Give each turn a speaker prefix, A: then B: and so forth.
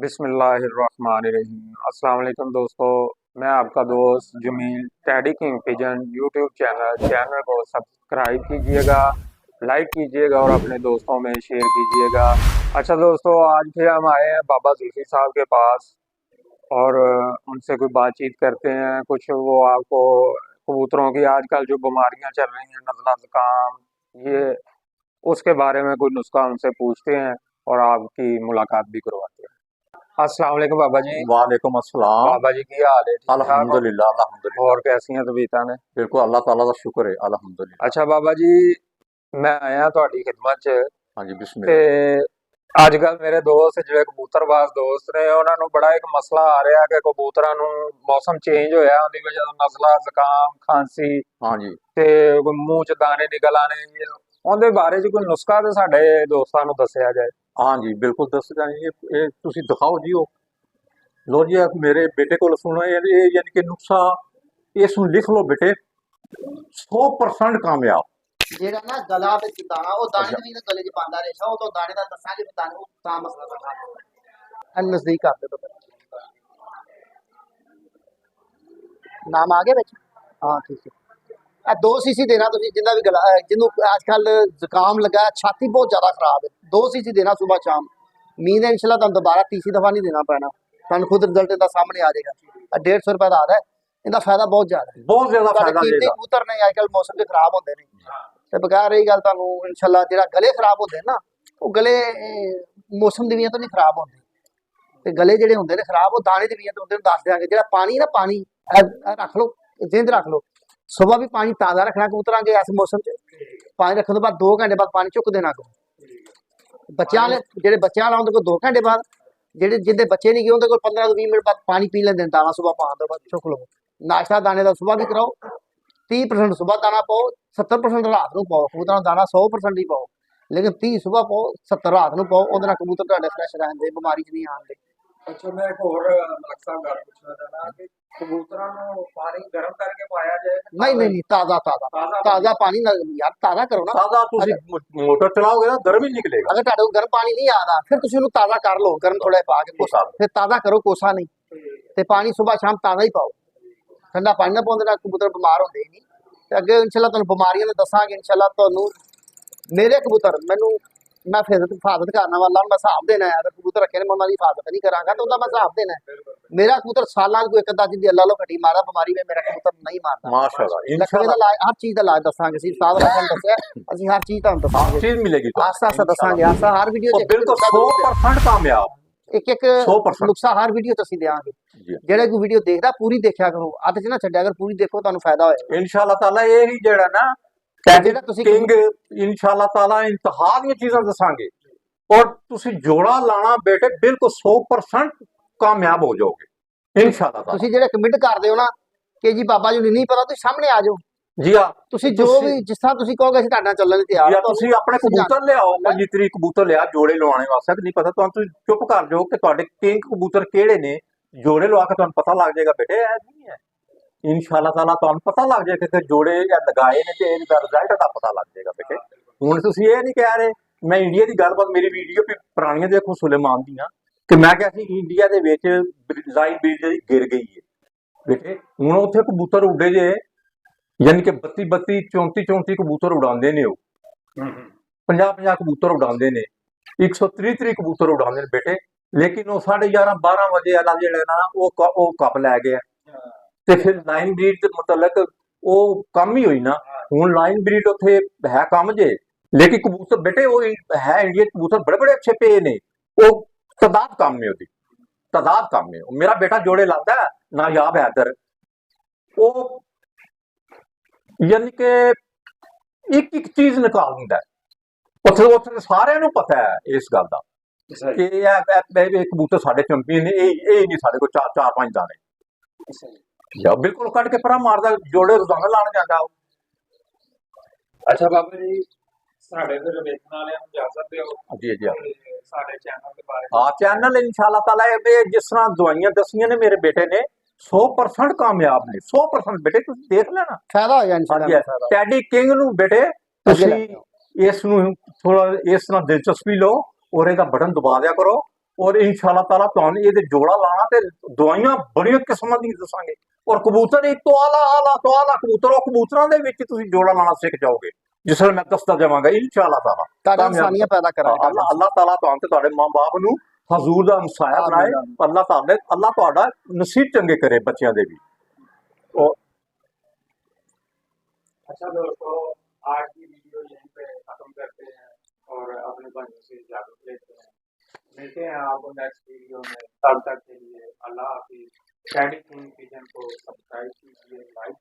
A: बिस्मिल्लाहिर्रहमानिर्रहीम। अस्सलाम वालेकुम दोस्तों, मैं आपका दोस्त Jamil Teddy King Pigeon YouTube channel को सब्सक्राइब कीजिएगा, लाइक कीजिएगा और अपने दोस्तों में शेयर कीजिएगा। अच्छा दोस्तों, आज फिर हम आए हैं बाबा जुल्फी साहब के पास और उनसे कोई बातचीत करते हैं। कुछ वो आपको कबूतरों की आजकल जो बीमारियां चल रही हैं, नज़ला ज़ुकाम, ये उसके बारे में कोई नुस्खा उनसे पूछते हैं और आपकी मुलाकात भी करवाते हैं। अस्सलाम वालेकुम बाबा जी।
B: वालेकुम अस्सलाम।
A: बाबा जी की हाल है? ठीक ठाक हो?
B: अल्हम्दुलिल्लाह अल्हम्दुलिल्लाह।
A: और कैसी हैं तबीयतां ने?
B: बिल्कुल अल्लाह ताला का शुक्र है अल्हम्दुलिल्लाह।
A: अच्छा बाबा जी, मैं आया ਤੁਹਾਡੀ ਖidmat 'ਚ
B: हाँ जी
A: ਤੇ
B: बिस्मिल्लाह।
A: ਅੱਜ ਕੱਲ ਮੇਰੇ ਦੋਸਤ ਜਿਹੜੇ ਕਬੂਤਰਬਾਜ਼ ਦੋਸਤ ਨੇ ਉਹਨਾਂ ਨੂੰ ਬੜਾ ਇੱਕ ਮਸਲਾ ਆ ਰਿਹਾ ਕਿ ਕਬੂਤਰਾਂ ਨੂੰ ਮੌਸਮ ਚੇਂਜ ਹੋਇਆ, ਉਹਦੀ ਵਜ੍ਹਾ ਤੋਂ ਨਜ਼ਲਾ ਜ਼ੁਕਾਮ ਖਾਂਸੀ
B: हाँ जी
A: ਤੇ ਮੂੰਹ 'ਚ ਦਾਣੇ ਨਿਕਲ ਆਣੇ। ਉਹਦੇ ਬਾਰੇ 'ਚ ਕੋਈ ਨੁਸਖਾ ਤੇ ਸਾਡੇ ਦੋਸਤਾਂ ਨੂੰ ਦੱਸਿਆ ਜਾਏ।
B: हाँ जी बिल्कुल दस ये तुसी दिखाओ जी। लो जी आप मेरे बेटे को सुनो ये यानी कि नुस्खा ये सुन लिख लो बेटे। 100% कामयाब।
C: ਜਿਹੜਾ ਨਾ ਗਲਾ ਵਿੱਚ ਦਾਣਾ ਉਹ ਦਾਣੇ
B: ਅੱਛਾ।
C: ਦੇ ਵੀ ਗਲੇ 'ਚ ਪਾਉਂਦਾ ਰੇਸ਼ਾ ਉਹ ਤੋਂ ਦਾਣੇ ਦਾ ਦੱਸਾਂਗੇ ਵੀ ਦਾਣੇ ਉਹ ਤਾਂ ਮਸਲਾ ਦਾ ਹੱਲ ਨਜ਼ਦੀਕ ਕਰ ਦੇ ਤੋ ਨਾਮ ਆ ਗਿਆ ਵਿੱਚ ਹਾਂ ਠੀਕ ਹੈ ਇਹ 2 ਸੀਸੀ ਦੇਣਾ ਤੁਸੀਂ ਜਿੰਦਾ ਵੀ ਗਲਾ ਜਿਹਨੂੰ ਅੱਜ ਕੱਲ ਜ਼ੁਕਾਮ ਲੱਗਾ ਛਾਤੀ ਬਹੁਤ ਜ਼ਿਆਦਾ ਖਰਾਬ ਹੈ 2 ਸੀਸੀ ਦੇਣਾ ਸਵੇਰ ਸ਼ਾਮ ਮੀਂਹ ਨੇ ਇਨਸ਼ਾਅੱਲਾ ਤੁਹਾਨੂੰ ਦੁਬਾਰਾ ਤੀਸਰੀ ਦਫਾ ਨਹੀਂ ਦੇਣਾ ਪੈਣਾ ਤੁਹਾਨੂੰ ਖੁਦ ਰਿਜ਼ਲਟ ਇਹਦਾ ਸਾਹਮਣੇ ਆ ਜਾਏਗਾ 150 ਰੁਪਏ ਦਾ ਆਦਾ ਇਹਦਾ ਫਾਇਦਾ ਬਹੁਤ ਜ਼ਿਆਦਾ ਹੈ
B: बहुत ज्यादा फायदा
C: ਕੀਮਤੀ
B: देगा।
C: ਕਬੂਤਰ ਨੇ ਅੱਜ ਕੱਲ ਮੌਸਮ ਦੇ ਖਰਾਬ ਹੁੰਦੇ ਨੇ ਤੇ ਬਗੈਰ ਰਹੀ ਗੱਲ ਤੁਹਾਨੂੰ ਇਨਸ਼ਾਅੱਲਾ ਜਿਹੜਾ ਗਲੇ ਖਰਾਬ ਹੁੰਦੇ ਨੇ ਨਾ ਉਹ ਗਲੇ ਮੌਸਮ ਦੀ ਵਜ੍ਹਾ ਤੋਂ ਨਹੀਂ ਖਰਾਬ ਹੁੰਦੇ ਤੇ ਗਲੇ ਜਿਹੜੇ ਹੁੰਦੇ ਨੇ ਖਰਾਬ ਉਹ ਦਾਣੇ ਦੀ ਵਜ੍ਹਾ ਤੋਂ ਹੁੰਦੇ ਨੇ ਦੱਸ ਦਿਆਂਗੇ ਜਿਹੜਾ ਪਾਣੀ ਨਾ ਪਾਣੀ ਇਹ ਰੱਖ ਲਓ ਜ਼ਿੰਦ ਰੱਖ ਲਓ ਸਵੇਰ ਵੀ ਪਾਣੀ ਤਾਜ਼ਾ ਰੱਖਣਾ ਕਬੂਤਰਾਂ ਦੇ ਇਸ ਮੌਸਮ 'ਚ ਪਾਣੀ ਰੱਖਣ ਤੋਂ ਬਾਅਦ 2 ਘੰਟੇ ਬਾਅਦ ਪਾਣੀ ਚੁੱਕ ਦੇਣਾ ਕੋ ਬੱਚਿਆਂ ਵਾਲੇ ਜਿਹੜੇ ਬੱਚਿਆਂ ਵਾਲਾ ਉਹਦੇ ਕੋਲ 2 ਘੰਟੇ ਬਾਅਦ ਜਿਹੜੇ ਜਿੰਦੇ ਬੱਚੇ ਨਹੀਂ ਗਏ ਉਹਦੇ ਕੋਲ 15 ਤੋਂ 20 ਮਿੰਟ ਬਾਅਦ ਪਾਣੀ ਪੀ ਲੈਂਦੇ ਨੇ ਦਾਣਾ ਸਵੇਰ ਪਾਉਣ ਤੋਂ ਬਾਅਦ ਚੁੱਕ ਲਓ ਨਾਸ਼ਤਾ ਦਾਣੇ ਦਾ ਸਵੇਰ ਵੀ ਕਰਾਓ 30% ਸਵੇਰ ਦਾਣਾ ਪਾਓ 70% ਰਾਤ ਨੂੰ ਪਾਓ ਕਬੂਤਰਾਂ ਦਾ ਦਾਣਾ 100% ਹੀ ਪਾਓ ਲੇਕਿਨ 30 ਸਵੇਰ ਪਾਓ 70 ਰਾਤ ਨੂੰ ਪਾਓ ਉਹਦੇ ਨਾਲ ਕਬੂਤਰ ਤੁਹਾਡੇ ਫਰੈਸ਼ ਰਹਿੰਦੇ ਬਿਮਾਰੀ 'ਚ ਨਹੀਂ ਆਉਂਦੇ
A: ਅੱਛਾ, ਮੈਂ ਇੱਕ ਹੋਰ ਮਲਕ ਸਾਹਿਬ ਗੱਲ ਪੁੱਛਣਾ ਚਾਹੁੰਦਾ ਕਿ ਕਬੂਤਰਾਂ ਨੂੰ ਪਾਣੀ ਗਰਮ ਕਰਕੇ ਪਾਇਆ ਜਾਏ?
C: ਨਹੀਂ ਤਾਜ਼ਾ ਪਾਣੀ ਨਾਲ ਯਾਰ ਤਾਜ਼ਾ ਕਰੋ ਨਾ
B: सादा तुसी मोटर चलाओगे ना गर्म ही निकलेगा।
C: ਅਗਰ ਤੁਹਾਡੇ ਕੋਲ ਗਰਮ ਪਾਣੀ ਨਹੀਂ ਆਦਾ ਫਿਰ ਤੁਸੀਂ ਉਹਨੂੰ ਤਾਜ਼ਾ ਕਰ ਲਓ ਗਰਮ ਥੋੜਾ ਪਾ ਕੇ ਕੋਸਾ ਫਿਰ ਤਾਜ਼ਾ ਕਰੋ ਕੋਸਾ ਨਹੀਂ ਤੇ ਪਾਣੀ ਸਵੇਰ ਸ਼ਾਮ ਤਾਜ਼ਾ ਹੀ ਪਾਓ ਠੰਡਾ ਪਾਣੀ ਨਾ ਪਾਉਂਦੇ ਨਾਲ ਕਬੂਤਰ ਬਿਮਾਰ ਹੁੰਦੇ ਹੀ ਨਹੀਂ ਤੇ ਅੱਗੇ ਇਨਸ਼ਾਅੱਲਾ ਤੁਹਾਨੂੰ ਬਿਮਾਰੀਆਂ ਦਾ ਦੱਸਾਂਗੇ ਇਨਸ਼ਾਅੱਲਾ ਤੁਹਾਨੂੰ ਮੇਰੇ ਕਬੂਤਰ ਮੈਨੂੰ ਮੈਂ ਫਿਰ ਹਿਫਾਜ਼ਤ ਕਰਨਾ ਵਾਲਾ ਮੈਂ ਹਿਸਾਬ ਦੇਣਾ ਹੈ ਅਗਰ ਕਬੂਤਰ ਰੱਖੇ ਨੇ ਮੈਂ ਉਹਨਾਂ ਦੀ ਹਿਫਾਜ਼ਤ ਨਹੀਂ ਕਰਾਂਗਾ ਤਾਂ ਉਹਦਾ ਮੈਂ ਹਿਸਾਬ ਦੇਣਾ ਹੈ ਮੇਰਾ ਕਬੂਤਰ ਸਾਲਾਂ ਕੋਈ ਇੱਕ ਅੱਧਾ ਜਿੰਦੀ ਅੱਲਾ ਲੋ ਘਟੀ ਮਾਰਾ ਬਿਮਾਰੀ ਵਿੱਚ ਮੇਰਾ ਕਬੂਤਰ ਨਹੀਂ ਮਾਰਦਾ
B: माशाल्लाह
C: ਲੱਕੜੇ
B: इंशाल्लाह
C: ਦਾ ਇਲਾਜ ਹਰ ਚੀਜ਼ ਦਾ ਇਲਾਜ ਦੱਸਾਂਗੇ ਅਸੀਂ ਸਾਧ ਰੱਖਣ ਦੱਸਿਆ ਅਸੀਂ ਹਰ ਚੀਜ਼ ਤੁਹਾਨੂੰ ਦੱਸਾਂਗੇ
B: चीज मिलेगी तो
C: ਆਸਤਾ ਆਸਤਾ ਦੱਸਾਂਗੇ ਆਸਤਾ ਹਰ ਵੀਡੀਓ
B: और बिल्कुल 100% कामयाब।
C: ਇੱਕ
B: 100%
C: ਨੁਕਸਾ ਹਰ ਵੀਡੀਓ 'ਚ ਅਸੀਂ ਦਿਆਂਗੇ
B: जी
C: ਜਿਹੜੇ ਕੋਈ ਵੀਡੀਓ ਦੇਖਦਾ ਪੂਰੀ ਦੇਖਿਆ ਕਰੋ ਅੱਧ 'ਚ ਨਾ ਛੱਡਿਆ ਅਗਰ ਪੂਰੀ ਦੇਖੋ ਤੁਹਾਨੂੰ ਫਾਇਦਾ ਹੋਏਗਾ
B: इंशाल्लाह ताला ये ही जेड़ा ना
C: ਜਿਹੜਾ ਤੁਸੀਂ
B: किंग इंशाल्लाह ताला इंतहा दी चीज़ां दसांगे और तुसी जोड़ा लाना बेटे बिल्कुल 100% कामयाब हो जाओगे इंशाल्लाह ताला।
C: ਤੁਸੀਂ ਜਿਹੜੇ ਕਮਿਟ ਕਰਦੇ ਹੋ ਨਾ ਕਿ ਜੀ ਬਾਬਾ ਜੀ ਨੂੰ ਨਹੀਂ ਪਤਾ ਤੁਸੀਂ ਸਾਹਮਣੇ ਆ ਜਾਓ
B: जी हाँ
C: ਤੁਸੀਂ ਜੋ ਵੀ ਜਿਸ ਤਰ੍ਹਾਂ ਤੁਸੀਂ ਕਹੋਗੇ ਅਸੀਂ ਤੁਹਾਡੇ ਨਾਲ ਚੱਲਣ ਲਈ ਤਿਆਰ
B: या
C: ਹਾਂ
B: तुसी अपने कबूतर ले आओ 25 तरीक कबूतर ले आ जोड़े लवाने वास्ते नहीं पता तो तुम चुप कर जाओ कि ਤੁਹਾਡੇ किंग कबूतर ਕਿਹੜੇ ਨੇ जोड़े लवा के ਤੁਹਾਨੂੰ पता लग जाएगा बेटे ऐ नहीं है इंशाल्लाह ताला ਤੁਹਾਨੂੰ पता लग जाएगा कि जोड़े या लगाए ने ते इनका रिजल्ट ਦਾ पता लग जाएगा बेटे। ਹੁਣ ਤੁਸੀਂ ਇਹ ਨਹੀਂ ਕਹਿ ਰਹੇ ਮੈਂ ਇੰਡੀਆ ਦੀ ਗੱਲਬਾਤ ਮੇਰੀ ਵੀਡੀਓ ਵੀ ਪੁਰਾਣੀਆਂ ਦੇਖੋ ਸੁਲੇਮਾਨ ਦੀਆਂ ਕਿ ਮੈਂ ਕਿਹਾ ਸੀ ਇੰਡੀਆ ਦੇ ਵਿੱਚ ਲਾਈਨ ਬ੍ਰਿਜ ਗਿਰ ਗਈ ਹੈ ਬੇਟੇ। ਹੁਣ ਉੱਥੇ ਕਬੂਤਰ ਉੱਡੇ ਜੇ ਯਾਨੀ ਕਿ 32 34 ਕਬੂਤਰ ਉਡਾਉਂਦੇ ਨੇ ਉਹ 50 ਕਬੂਤਰ ਉਡਾਉਂਦੇ ਨੇ 130 ਕਬੂਤਰ ਉਡਾਉਂਦੇ ਨੇ ਬੇਟੇ। ਲੇਕਿਨ ਉਹ 11:30 12 ਵਜੇ ਵਾਲਾ ਜਿਹੜਾ ਨਾ ਉਹ ਕੱਪ ਲੈ ਗਿਆ ਤੇ ਫਿਰ ਲਾਈਨ ਬਰੀਡ ਦੇ ਮੁਤਲਕ ਉਹ ਕੰਮ ਹੀ ਹੋਈ ਨਾ। ਹੁਣ ਲਾਈਨ ਬਰੀਡ ਉੱਥੇ ਹੈ ਕੰਮ ਜੇ ਲੇਕਿਨ ਕਬੂਤਰ ਬੇਟੇ ਉਹ ਹੈ ਇੰਡੀਆ ਕਬੂਤਰ ਬੜੇ ਅੱਛੇ ਪਏ ਨੇ ਉਹ ਤਾਦਾਦ ਕੰਮ ਨੇ ਉਹਦੀ ਤਾਦਾਦ ਕੰਮ ਨੇ। ਮੇਰਾ ਬੇਟਾ ਜੋੜੇ ਲਾਉਂਦਾ ਨਾਯਾਬ ਹੈਦਰ ਉਹ ਯਾਨੀ ਕਿ ਇੱਕ ਚੀਜ਼ ਨਿਕਾਲ ਦਿੰਦਾ ਉੱਥੇ ਸਾਰਿਆਂ ਨੂੰ ਪਤਾ ਹੈ ਇਸ ਗੱਲ ਦਾ ਕਿ ਇਹ ਕਬੂਤਰ ਸਾਡੇ ਚੈਂਪੀਅਨ ਨੇ ਇਹ ਨਹੀਂ ਸਾਡੇ ਕੋਲ ਚਾਰ ਪੰਜ ਦਾਣੇ ਜਾਂ ਬਿਲਕੁਲ ਕੱਢ ਕੇ ਪਰਾਂ ਮਾਰਦਾ ਜੋੜੇ ਰੋਜ਼ਾਨਾ ਲਾਣ ਜਾਂਦਾ।
A: ਅੱਛਾ ਬਾਬਾ ਜੀ, ਸਾਡੇ ਫਿਰ ਵੇਖਣ ਵਾਲਿਆਂ ਨੂੰ ਇਜਾਜ਼ਤ ਦਿਓ
B: ਜੀ ਜੀ
A: ਤੇ ਸਾਡੇ ਚੈਨਲ ਦੇ ਬਾਰੇ
B: ਹਾਂ ਚੈਨਲ इंशाल्लाह ताला ਇਹ ਜਿਸ ਤਰ੍ਹਾਂ ਦਵਾਈਆਂ ਦਸੀਆਂ ਨੇ ਮੇਰੇ ਬੇਟੇ ਨੇ 100% ਕਾਮਯਾਬ ਨੇ 100% ਬੇਟੇ ਤੁਸੀਂ ਦੇਖ ਲੈਣਾ
C: ਫਾਇਦਾ ਹੋਏਗਾ ਇਨਸ਼ਾਅੱਲਾ ਫਾਇਦਾ
B: ਟੈਡੀ ਕਿੰਗ ਨੂੰ ਬੇਟੇ ਤੁਸੀਂ ਇਸ ਨੂੰ ਥੋੜਾ ਇਸ ਤਰ੍ਹਾਂ ਦਿਲਚਸਪੀ ਲਓ ਔਰ ਇਹਦਾ ਬਟਨ ਦਬਾ ਦਿਆ ਕਰੋ ਔਰ ਇਨਸ਼ਾਅੱਲਾ ਤਾਲਾ ਤੁਹਾਨੂੰ ਇਹਦੇ ਜੋੜਾ ਲਾਣਾ ਤੇ ਦਵਾਈਆਂ ਬੜੀਆਂ ਕਿਸਮਾਂ ਦੀਆਂ ਦੱਸਾਂਗੇ ਔਰ ਕਬੂਤਰ ਇੱਕ ਤੋਂ ਆਲਾ ਕਬੂਤਰ ਉਹ ਕਬੂਤਰਾਂ ਦੇ ਵਿੱਚ ਤੁਸੀਂ ਜੋੜਾ ਲਾਣਾ ਸਿੱਖ ਜਾਓਗੇ ਜਿਸ ਵੇਲੇ ਮੈਂ ਦੱਸਦਾ ਜਾਵਾਂਗਾ ਇਨਸ਼ਾਅੱਲਾ ਤਾਲਾ
C: ਤੁਹਾਡੇ ਇਨਸਾਨੀਆਂ ਪੈਦਾ ਕਰਾਂਗੇ
B: ਅੱਲਾਹ ਤਾਲਾ ਤੁਹਾਨੂੰ ਤੇ ਤੁਹਾਡੇ ਮਾਂ-ਬਾਪ ਨੂੰ ਹਜ਼ੂਰ ਦਾ ਹਮਸਾਇਆ ਬਣਾਏ ਅੱਲਾਹ ਤੁਹਾਡਾ ਨਸੀਬ ਚੰਗੇ ਕਰੇ ਬੱਚਿਆਂ ਦੇ ਵੀ और
A: अच्छा दोस्तों, आज की वीडियो यहीं पे खत्म करते हैं और अपने बंधु से इजाजत लेते हैं। मिलते हैं आपको नेक्स्ट वीडियो में, तब तक के लिए अल्लाह हाफिज। टैडी किंग पिजन को सब्सक्राइब कीजिए, लाइक